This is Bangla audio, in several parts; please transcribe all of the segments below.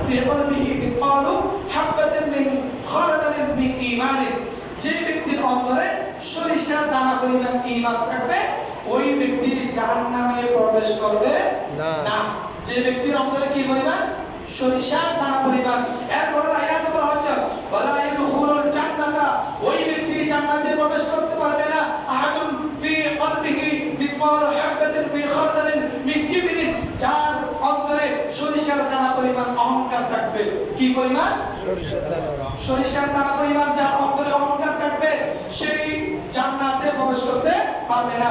في قلبه مثقال حبة من خردل من إيمان যে ব্যক্তির অন্তরে সরিষার দানা পরিমাণ ঈমান থাকবে ওই ব্যক্তি জাহান্নামে প্রবেশ করবে না। যে ব্যক্তির অন্তরে কি পরিমাণ সরিষার দানা পরিমাণ। এরপর আয়াতে বলা হচ্ছে ওয়ালা ইয়াদখুলুল জান্নাতা, ওই ব্যক্তি জান্নাতে প্রবেশ করতে পারবে না আহাদুন ফি কলবিহি মিসকাল হাববাতিন ফি খারদালিন মিন কিবরিন, যার অন্তরে সরিষার দানা পরিমাণ অহংকার থাকবে। কি পরিমাণ? সরিষার দানা পরিমাণ যার অন্তরে অহংকার থাকবে সেই জান্নাতে প্রবেশ করতে পারবে না।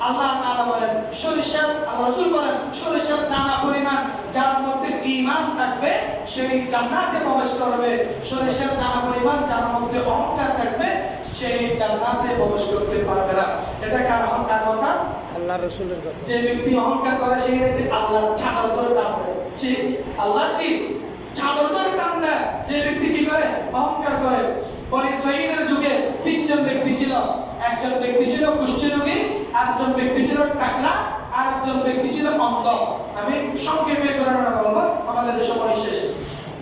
আল্লাহ তাআলা বলেন সরিষার, রাসূল বলেন সরিষার দানা পরিমাণ যার মধ্যে ঈমান থাকবে সেই জান্নাতে প্রবেশ করবে। সরিষার দানা পরিমাণ যার মধ্যে অহংকার থাকবে সেই জান্নাতে প্রবেশ করতে পারবে না। এটা কার কথা? আল্লাহর রাসূলের কথা। যে ব্যক্তি অহংকার করে সেই ব্যক্তি আল্লাহর চাদর ধরে টানবে। সে আল্লাহর কি চাদর ধরে টানবে। যে ব্যক্তি কি করে? অহংকার করে। বনি ইসরাঈলের যুগে তিনজন ব্যক্তি ছিল। একজন ব্যক্তি ছিল কুষ্ঠরোগী, আরেকজন ব্যক্তি ছিল টাকলা, আরেকজন ব্যক্তি ছিল অন্ধ। আমি সংক্ষেপে করে বলবো, আমাদের সময় শেষ।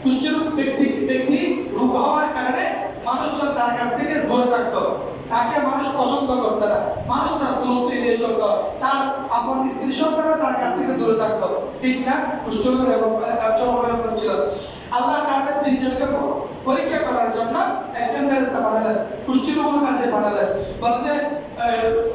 কুষ্ঠরোগ ব্যক্তি রোগ হওয়ার কারণে মানুষজন তার কাছ থেকে দূরে থাকতো, তাকে মানুষ পছন্দ করতো না, মানুষ তার দূরত্ব এড়িয়ে চলতো, তার আপন স্ত্রী সন্তানরা তার কাছ থেকে দূরে থাকতো। ঠিক না? কুষ্ঠরোগ এবং চরমভাবে ছিল। আল্লাহ তাদের তিনজনকে পরীক্ষা করার জন্য একজন ফেরেশতা পাঠালেন, কুষ্ঠরোগীর কাছে পাঠালেন। বলতে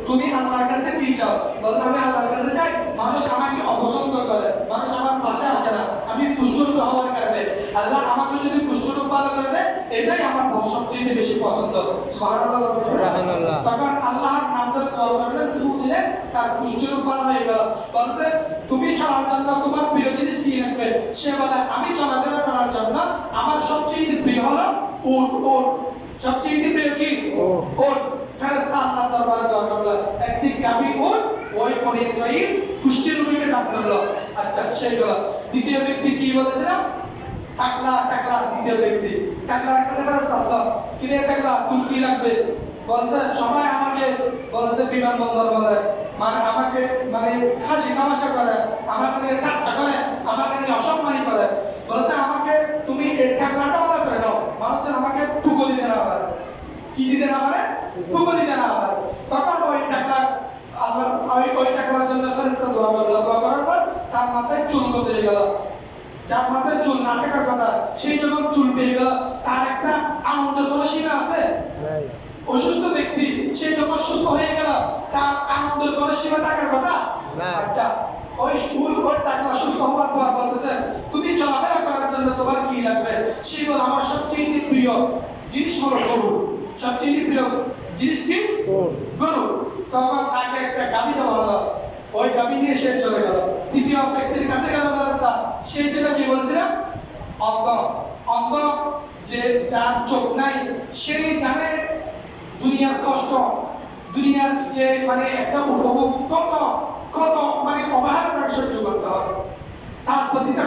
তুমি আল্লাহর কাছে কি চাও? বলতে আমি আল্লাহর কাছে চাই, মানুষ আমাকে অপছন্দ করে, মানুষ আমার পাশে আসে না, আমি কুষ্ঠরোগ হওয়ার কারণে আল্লাহ আমাকে যদি কুষ্ঠরোগ ভালো করে দেয় এটাই আমার সবচেয়ে বেশি পছন্দ। সুবহানাল্লাহ সুবহানাল্লাহ। তখন আল্লাহর নাম ধরে দোয়া করলেন, ফু দিলে তার কুষ্ঠরোগ ভালো হয়ে গেল। বলতে তুমি চলার জন্য তোমার প্রিয় জিনিস কি লাগবে? সে বলে আমি চলাফেরা করার জন্য আমার সবচেয়ে প্রিয় হলো উট। উট সবচেয়ে প্রিয় কি? উট। ফেরেশতা আল্লাহর দরবারে দোয়া করলো, একটি গাভী উট ওই বনি ইসরাঈল কুষ্ঠরোগীকে দান করলো। আচ্ছা সেইগুলো। দ্বিতীয় ব্যক্তি কি বলেছিলাম? টাকলা। টাকলা দ্বিতীয় ব্যক্তি। টাকলার কাছে ফেরেশতা আসলো, কি রে টাকলা তুই কি লাগবে? বলতে সবাই আমাকে বলতে বিমানবন্দর বলে, মানে আমাকে মানে হাসি তামাশা করে, আমাকে নিয়ে ঠাট্টা করে, আমাকে নিয়ে অসম্মানী করে। বলতে আমাকে তুমি এই টাকলাটা ভালো করে দাও, মানুষজন আমাকে টুকো দিতে না পারে। কি দিতে না পারে? টুকো দিতে না পারে। তখন ওই টাকলা আল্লাহ ওই টাকলার জন্য ফেরেশতা দোয়া করলো। দোয়া করার পর তার মাথায় চুল গজিয়ে গেল। যার মাথায় চুল না থাকার কথা সেই যখন চুল পেয়ে গেল, তার একটা আনন্দের কোনো সীমা আছে? অসুস্থ ব্যক্তি সে যখন সুস্থ হয়ে গেল, তার আনন্দের কোনো সীমা থাকার কথা? আচ্ছা ওই টাকলা সুস্থ হওয়ার পর বলতেছে তুমি চলাফেরা করার জন্য তোমার কি লাগবে? সে বলে আমার সবচেয়ে প্রিয় জিনিস হলো গরু। সবচেয়ে প্রিয় জিনিস কি? গরু। তখন তাকে একটা গাভী দেওয়া হলো, ওই গাভী নিয়ে সে চলে গেল। তৃতীয় ব্যক্তির কাছে গেল ফেরেশতা, সেই জন্য কি বলছিলাম? অন্ধ। অন্ধ যে যার চোখ নাই সেই জানে দুনিয়ার কষ্ট, দুনিয়ার যে মানে একটা উপভোগ কত কত মানে অবহেলা তাকে সহ্য করতে হবে, তার প্রতিটা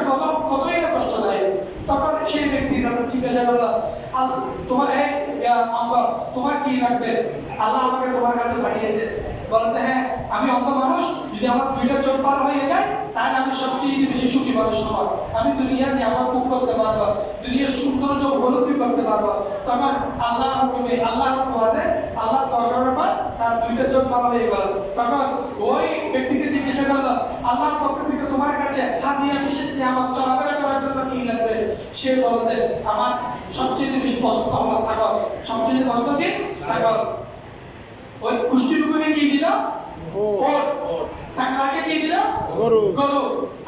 কতই না কষ্ট দেয়। তখন সেই ব্যক্তির কাছে জিজ্ঞাসা করলো, তোমার তোমার কি লাগবে? আল্লাহ আমাকে তোমার কাছে পাঠিয়েছে। বলতে হ্যাঁ আমি অন্ধ মানুষ, যদি আমার দুইটা চোখ পার হয়ে যায় তাহলে আমি সবচেয়ে বেশি সুখী মানুষ হব, আমি দুনিয়ার নিয়ামত ভোগ করতে পারবো, দুনিয়ার সৌন্দর্য উপলব্ধি করতে পারবো। তখন আল্লাহ হুকুমে আল্লাহর দোয়াতে আল্লাহ দরকারের পর তার দুইটা চোখ পার হয়ে গেল। তখন ওই ব্যক্তিকে জিজ্ঞাসা করলো, আল্লাহর পক্ষ থেকে তোমার কাছে হাদিয়া বিশেষ নিয়ামত চলাফেরা করার জন্য কি লাগবে? সে বলতে আমার সবচেয়ে বেশি পছন্দ হলো ছাগল। সবচেয়ে পছন্দ কি? ছাগল। ওই কুষ্ঠরোগীকে কি দিল? উট। টাকলাকে কি দিল? গরু। গরু।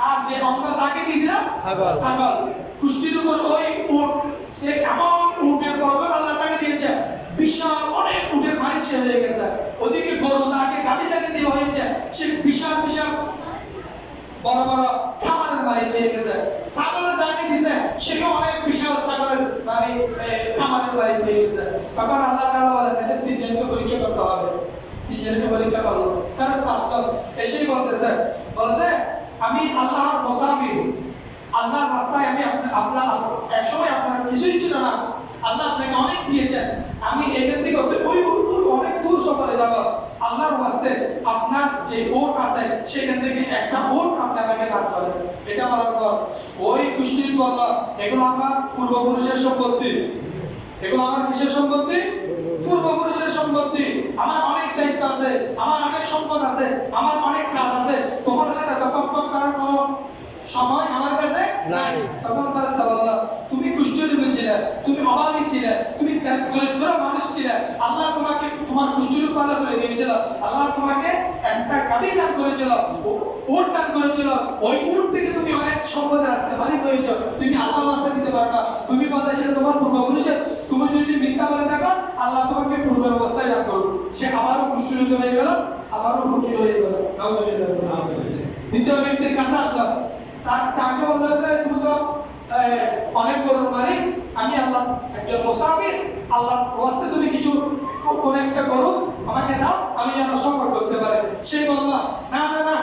আর যে অন্ধ তাকে কি দিল? ছাগল। ছাগল। কুষ্ঠরোগীর ওই উট, সে এমন উটের বর্গত আল্লাহ তাকে দিয়েছে, বিশাল অনেক উটের মালিক সে হয়ে গেছে। ওদিকে গরু যাকে গাভী যাকে দেওয়া হয়েছে সে বিশাল বিশাল বড় বড় খামারের মালিক হয়ে গেছে। ছাগলের যাকে দিছে সেও অনেক বিশাল ছাগলের মানে খামারের মালিক হয়ে গেছে। তখন আল্লাহ তাআলা বলেন এদের তিনজনকে পরীক্ষা করতে হবে। তিনজনকে পরীক্ষা করলো। ফেরেশতা আসলো, এসেই বলতেছে বলে আমি আল্লাহর মুসাফির, আল্লাহর রাস্তায় আমি আপনার একসময় আপনার কিছুই ছিল না, আল্লাহ আপনাকে অনেক দিয়েছেন, আমি এখান থেকে ওই অনেক দূর সফরে যাব, আল্লাহর ওয়াস্তে আপনার যে ওট আছে সেখান থেকে একটা ওট আপনি আমাকে দান করেন। এটা বলার পর ওই কুষ্ঠির বললো এগুলো আমার পূর্বপুরুষের সম্পত্তি, এগুলো আমার কিসের সম্পত্তি? পূর্বপুরুষের সম্পত্তি। আমার অনেক দায়িত্ব আছে, আমার অনেক সম্পদ আছে, আমার অনেক কাজ আছে, তোমার সাথে তফাৎ করার কোনো সময় আমার কাছে নাই। তখন ফেরেশতা বলল তুমি কুষ্ঠরোগী ছিলে, তুমি অভাবী ছিলে, তুমি দরিদ্র মানুষ ছিলে, আল্লাহ তোমাকে তোমার কুষ্ঠরোগ ভালো করে দিয়েছিল, আল্লাহ তোমাকে একটা গাভী দান করেছিল, উট দান করেছিল, ওই উট থেকে তুমি অনেক সম্পদের আজকে মালিক হয়েছো, তুমি আল্লাহর রাস্তায় দিতে পারো না, তুমি বলতে সেটা তোমার পূর্বপুরুষের, তুমি যদি মিথ্যা বলে থাকো আল্লাহ তোমাকে পূর্ব অবস্থায় দান করবে। সে আবারও কুষ্ঠরোগী হয়ে গেল, আবারও ফকির হয়ে গেল। দ্বিতীয় ব্যক্তির কাছে আসলাম, তাকে বললো যে তুমি তো অনেক গরুর মালিক, আমি আল্লাহ একজন মুসাফির, আল্লাহ রাস্তায় তুমি কিছু কোনো একটা গরু আমাকে দাও, আমি যেন সফর করতে পারি। সে বলল না না না,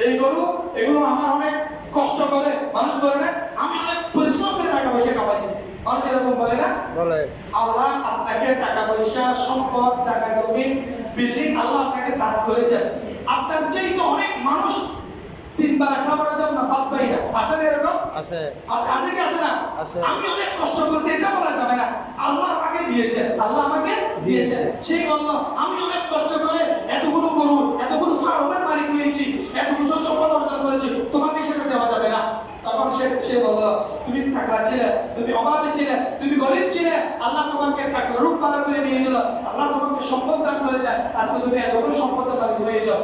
এই গরু এগুলো আমার অনেক কষ্ট করে, মানুষ বলে না আমি অনেক পরিশ্রম করে টাকা পয়সা কামাইছি, মানুষ এরকম বলে না? বলে। আল্লাহ আপনাকে টাকা পয়সা, সম্পদ, জায়গা জমি, বিল্ডিং আল্লাহ আপনাকে দান করেছেন, আপনার চেয়ে তো অনেক মানুষ তিনবার খাবারের জন্য ভাত পাই না, আছে না এরকম? আছে আছে কি আছে না? আমি অনেক কষ্ট করছি এটা বলা যাবে না, আল্লাহ আমাকে দিয়েছেন, আল্লাহ আমাকে দিয়েছেন। সেই বলল আমি অনেক কষ্ট করে এতগুলো গরু, এতগুলো ফার্মের মালিক হয়েছি, এতগুলো সম্পদ অর্জন করেছি, তোমাকে সেটা দেওয়া যাবে না। তখন সে বলল তুমি টাকলা ছিলে, তুমি অভাবী ছিলে, তুমি গরিব ছিলে, আল্লাহ তোমাকে টাকলা রূপ পালা করে দিয়েছিল, আল্লাহ তোমাকে সম্পদ দান করেছে, আজকে তুমি এতগুলো সম্পদের মালিক হয়ে যাও।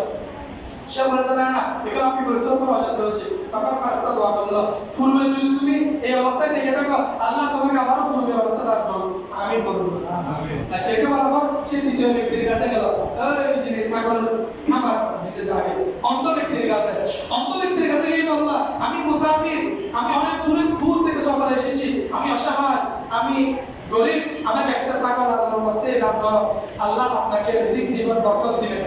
সে বলে যে না না, এগুলো আমি পরিশ্রম করে অর্জন করেছি। তখন ফেরেশতা দোয়া করলো পূর্বে যদি তুমি এই অবস্থায় দেখে থাকো আল্লাহ তোমাকে আবারও পূর্বে অবস্থা দান করুন, আমিন বলুন। আচ্ছা, এটা বলার পর সে দ্বিতীয় ব্যক্তির কাছে গেল, এই জিনিস ছাগল খাবার দিছে যাবে অন্ত ব্যক্তির কাছে, অন্ত ব্যক্তির কাছে গিয়ে বলল আমি মুসাফির, আমি অনেক দূর থেকে সফরে এসেছি, আমি অসহায়, আমি গরিব, আমাকে একটা ছাগল আল্লাহর রাস্তায় দান করো, আল্লাহ আপনাকে রিজিক দিবেন, বরকত দিবেন।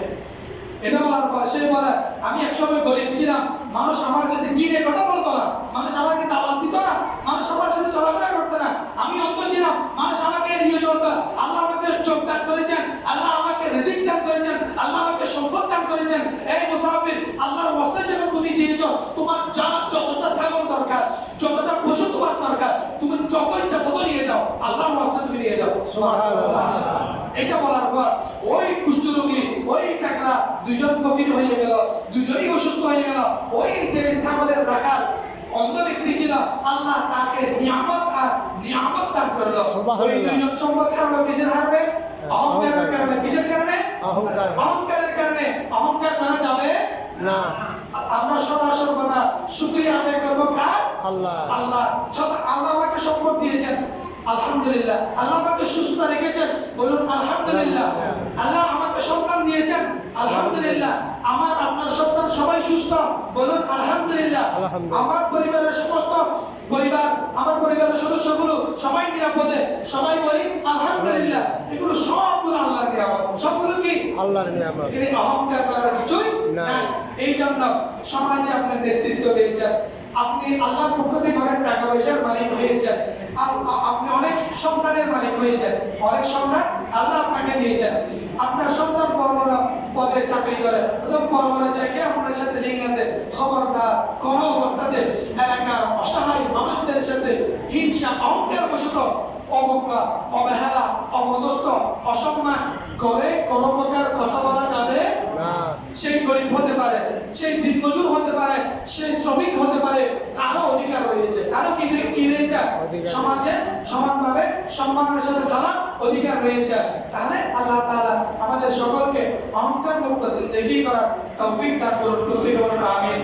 এটা বলার পর সে বলে আমি একসময় গরিব ছিলাম, মানুষ আমার সাথে কি নিয়ে কথা বলতো না, মানুষ আমাকে দাওয়াত দিত না, মানুষ আমার সাথে চলাফেরা করতো না, আমি অন্ধ ছিলাম, মানুষ আমাকে নিয়ে চলতো, আল্লাহ আমাকে চোখ দান করেছেন, আল্লাহ আমাকে রিজিক দান করেছেন, আল্লাহ আমাকে সম্পদ দান করেছেন। এই মুসাফির, আল্লাহর রাস্তায় যখন তুমি চেয়েছো, তোমার যা যতটা ছাগল দরকার, যতটা পশু তোমার দরকার, তুমি যত ইচ্ছা তত নিয়ে যাও, আল্লাহর রাস্তায় তুমি নিয়ে যাও। সুবহানাল্লাহ। এটা বলার পর ওই কুষ্ঠরোগী, ওই টাকলা দুইজন ফকির হয়ে গেল, দুজনই অসুস্থ হয়ে গেল। ওই যে ছাগলের রাখাল অন্ধ ব্যক্তি ছিল, আল্লাহ তাকে নিয়ামত আর নিয়ামত দান করলো। ওই দুইজন সম্পদ কারণে কিসের হারবে? অহংকারের কারণে। কিসের কারণে? অহংকারের কারণে। অহংকার করা যাবে না। আমরা সদা সর্বদা শুকরিয়া আদায় করবো কার? আল্লাহ। আল্লাহ আল্লাহ আমাকে সম্পদ দিয়েছেন, আলহামদুলিল্লাহ। আল্লাহ আমাকে সুস্থ রেখেছেন, বলুন আলহামদুলিল্লাহ। আল্লাহ আমাকে সন্তান দিয়েছেন, আলহামদুলিল্লাহ। আমার আপনার সন্তান সবাই সুস্থ, বলুন আলহামদুলিল্লাহ। আমার পরিবারের সমস্ত পরিবার, আমার পরিবারের সদস্যগুলো সবাই নিরাপদে, সবাই বলি আলহামদুলিল্লাহ। এগুলো সবগুলো আল্লাহর নিয়ামত। সবগুলো কি? আল্লাহর নিয়ামত। এখানে অহংকার করার কিছুই নাই। এই জন্য সমাজে আপনি নেতৃত্ব দিয়েছেন, আপনি আল্লাহর পক্ষ থেকে অনেক টাকা পয়সার মালিক হয়েছেন, আপনি অনেক সন্তানের মালিক হয়েছেন, অনেক সন্তান আল্লাহ আপনাকে দিয়েছেন। আপনার সন্তান বড় বড় পদে চাকরি করে, বড় বড় জায়গায় আপনার সাথে লিঙ্ক আছে, খবরদার কোনো অবস্থাতে এলাকার অসহায় মানুষদের সাথে হিংসা, অহংকার বশত অবজ্ঞা, অবহেলা, অপদস্থ, অসম্মান করে কোনো প্রকার কথা বলা যাবে না। সেই গরিব হতে পারে, সেই দিনমজুর হতে পারে, সেই শ্রমিক হতে পারে, তারও অধিকার রয়েছে, তারও কি রয়েছে? সমাজে সমানভাবে সম্মানের সাথে চলার অধিকার রয়েছে। তাহলে আল্লাহ তাআলা আমাদের সকলকে অহংকার মুক্ত জিন্দেগি করার তৌফিক দান করুন। আমিন।